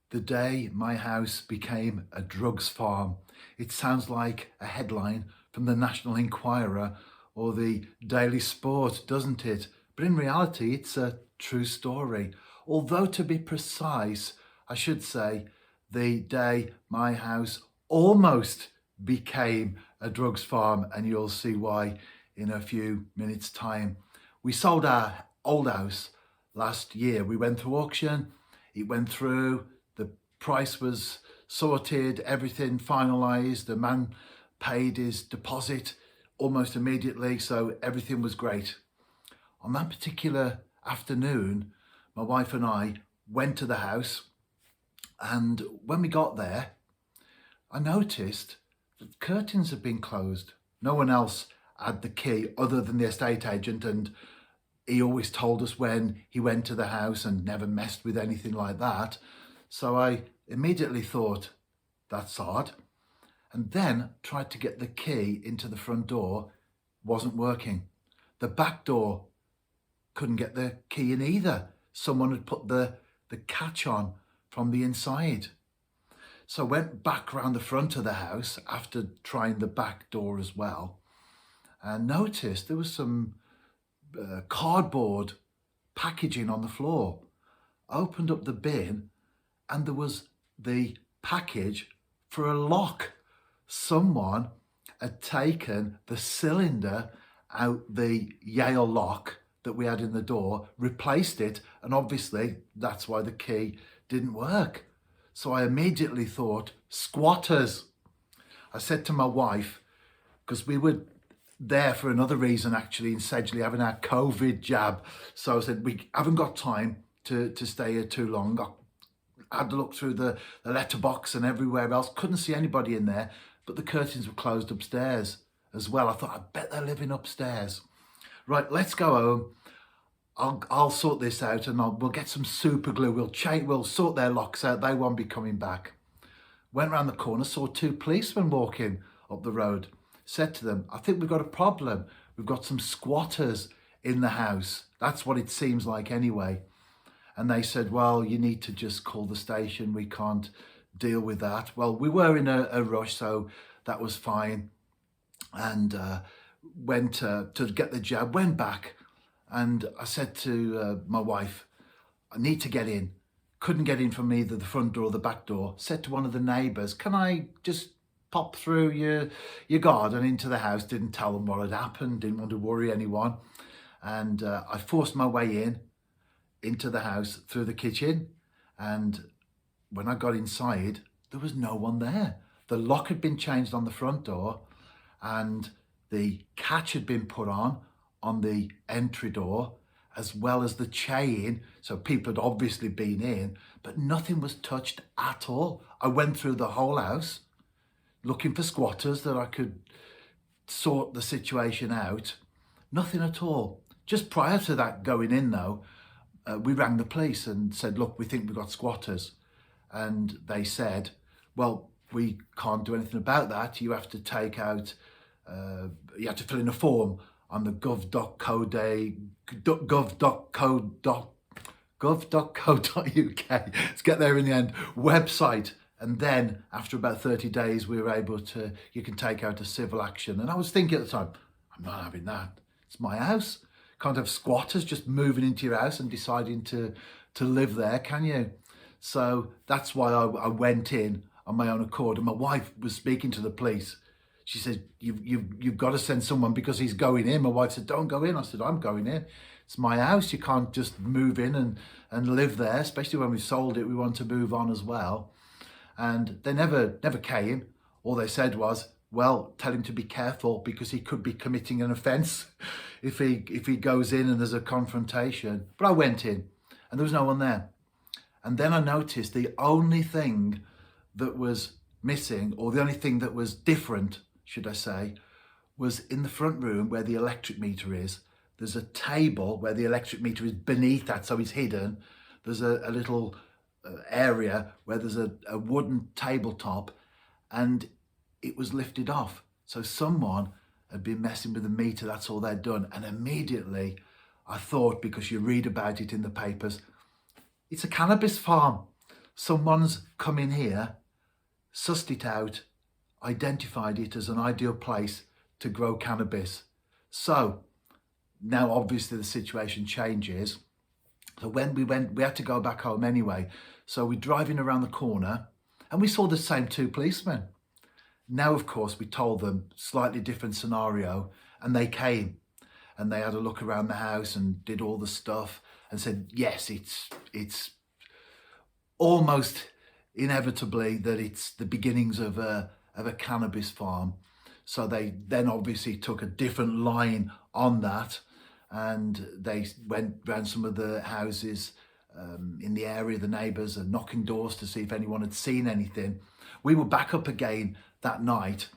The day my house became a drugs farm. It sounds like a headline from the National Enquirer or the Daily Sport, doesn't it? But in reality, it's a true story. Although, to be precise, I should say the day my house almost became a drugs farm, and you'll see why in a few minutes' time. We sold our old house last year. We went through auction, it went through, the price was sorted, everything finalised. The man paid his deposit almost immediately, so everything was great. On that particular afternoon, my wife and I went to the house, and when we got there, I noticed that the curtains had been closed. No one else had the key other than the estate agent, and he always told us when he went to the house and never messed with anything like that. So I immediately thought, that's odd. And then tried to get the key into the front door, wasn't working. The back door, couldn't get the key in either. Someone had put the catch on from the inside. So I went back round the front of the house after trying the back door as well, and noticed there was some cardboard packaging on the floor. Opened up the bin, and there was the package for a lock. Someone had taken the cylinder out the Yale lock that we had in the door, replaced it, and obviously that's why the key didn't work. So I immediately thought, squatters. I said to my wife, because we were there for another reason actually in Sedgley, having our COVID jab. So I said, we haven't got time to stay here too long. I had to look through the letterbox and everywhere else. Couldn't see anybody in there, but the curtains were closed upstairs as well. I thought, I bet they're living upstairs. Right, let's go home. I'll sort this out, and we'll get some super glue. We'll sort their locks out. They won't be coming back. Went round the corner, saw two policemen walking up the road. Said to them, I think we've got a problem. We've got some squatters in the house. That's what it seems like anyway. And they said, well, you need to just call the station. We can't deal with that. Well, we were in a rush, so that was fine. And went to get the jab, went back, and I said to my wife, I need to get in. Couldn't get in from either the front door or the back door. Said to one of the neighbours, can I just pop through your garden into the house? Didn't tell them what had happened, didn't want to worry anyone. And I forced my way into the house through the kitchen. And when I got inside, there was no one there. The lock had been changed on the front door, and the catch had been put on the entry door, as well as the chain. So people had obviously been in, but nothing was touched at all. I went through the whole house looking for squatters that I could sort the situation out. Nothing at all. Just prior to that going in though, we rang the police and said, look, we think we've got squatters. And they said, well, we can't do anything about that. You have to take out, you have to fill in a form on the gov.co.uk, let's get there in the end, website. And then after about 30 days, we were able to, you can take out a civil action. And I was thinking at the time, I'm not having that. It's my house. Can't have squatters just moving into your house and deciding to live there, can you? So that's why I went in on my own accord. And my wife was speaking to the police. She said, you've got to send someone because he's going in. My wife said, don't go in. I said, I'm going in. It's my house. You can't just move in and live there, especially when we sold it. We want to move on as well. And they never came. All they said was, well, tell him to be careful because he could be committing an offence if he goes in and there's a confrontation. But I went in and there was no one there. And then I noticed the only thing that was missing, or the only thing that was different, should I say, was in the front room where the electric meter is. There's a table where the electric meter is beneath that, so it's hidden. There's a little area where there's a wooden tabletop, and it was lifted off. So someone had been messing with the meter, that's all they'd done. And immediately I thought, because you read about it in the papers, it's a cannabis farm. Someone's come in here, sussed it out, identified it as an ideal place to grow cannabis. So now obviously the situation changes. So when we had to go back home anyway. So we're driving around the corner and we saw the same two policemen. Now, of course, we told them slightly different scenario, and they came and they had a look around the house and did all the stuff and said, yes, it's almost inevitably that it's the beginnings of a cannabis farm. So they then obviously took a different line on that, and they went round some of the houses in the area, the neighbours, and knocking doors to see if anyone had seen anything. We were back up again that night,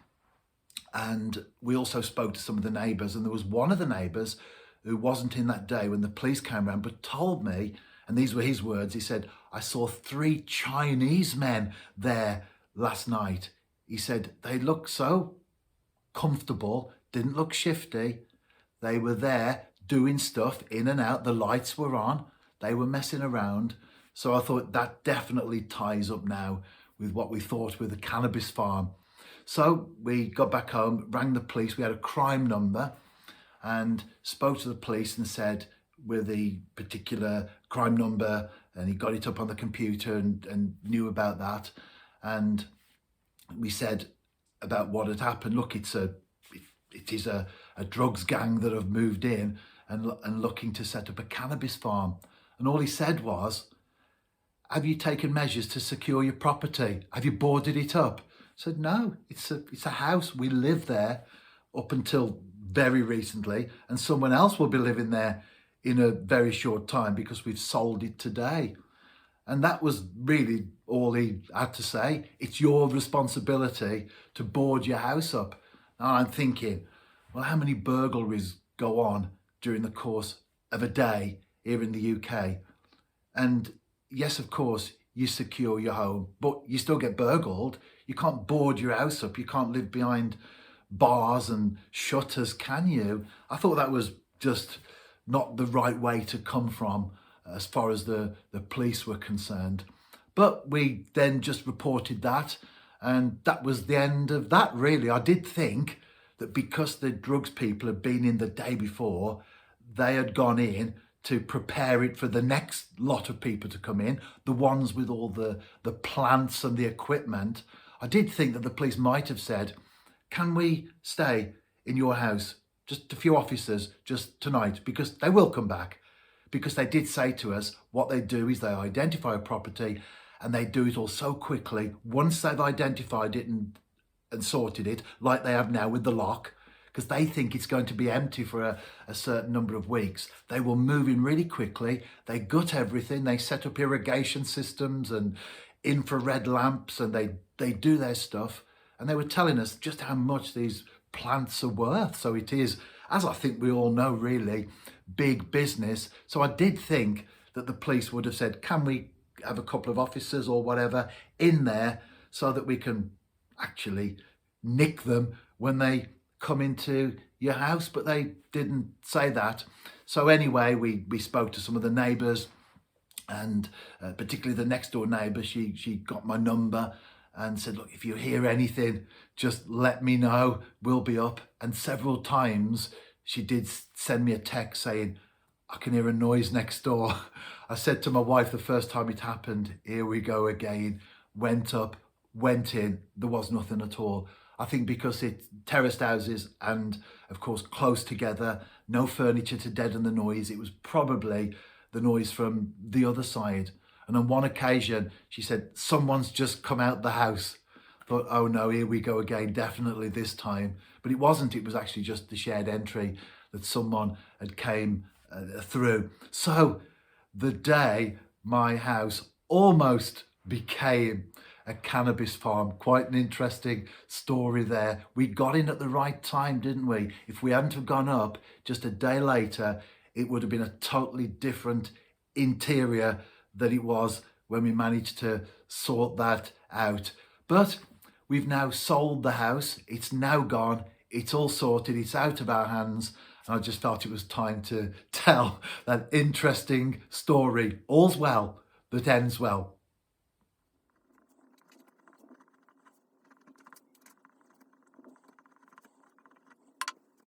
and we also spoke to some of the neighbours, and there was one of the neighbours who wasn't in that day when the police came around, but told me, and these were his words, he said, I saw 3 Chinese men there last night. He said they looked so comfortable, didn't look shifty. They were there doing stuff in and out. The lights were on. They were messing around. So I thought that definitely ties up now with what we thought with the cannabis farm. So we got back home, rang the police. We had a crime number and spoke to the police and said with the particular crime number, and he got it up on the computer and knew about that. And we said about what had happened. Look, it is a drugs gang that have moved in and looking to set up a cannabis farm. And all he said was, have you taken measures to secure your property? Have you boarded it up? I said, no, it's a house. We live there up until very recently, and someone else will be living there in a very short time because we've sold it today. And that was really all he had to say. It's your responsibility to board your house up. And I'm thinking, well, how many burglaries go on during the course of a day here in the UK? And yes, of course, you secure your home, but you still get burgled. You can't board your house up. You can't live behind bars and shutters, can you? I thought that was just not the right way to come from as far as the police were concerned. But we then just reported that, and that was the end of that, really. I did think that because the drugs people had been in the day before, they had gone in to prepare it for the next lot of people to come in, the ones with all the plants and the equipment. I did think that the police might have said, can we stay in your house, just a few officers, just tonight, because they will come back. Because they did say to us, what they do is they identify a property and they do it all so quickly. Once they've identified it and sorted it, like they have now with the lock, because they think it's going to be empty for a certain number of weeks, they will move in really quickly. They gut everything. They set up irrigation systems and infrared lamps, and they do their stuff. And they were telling us just how much these plants are worth. So it is, as I think we all know, really big business. So I did think that the police would have said, can we have a couple of officers or whatever in there so that we can actually nick them when they come into your house? But they didn't say that. So anyway, we spoke to some of the neighbours, and particularly the next door neighbour. She got my number and said, look, if you hear anything, just let me know, we'll be up. And several times she did send me a text saying, I can hear a noise next door. I said to my wife the first time it happened, here we go again. Went up, went in, there was nothing at all. I think because it's terraced houses and of course close together, no furniture to deaden the noise, it was probably the noise from the other side. And on one occasion, she said, someone's just come out the house. I thought, oh no, here we go again, definitely this time. But it wasn't, it was actually just the shared entry that someone had came through. So the day my house almost became a cannabis farm, quite an interesting story there. We got in at the right time, didn't we? If we hadn't have gone up just a day later, it would have been a totally different interior than it was when we managed to sort that out. But we've now sold the house. It's now gone. It's all sorted. It's out of our hands. And I just felt it was time to tell that interesting story. All's well that ends well.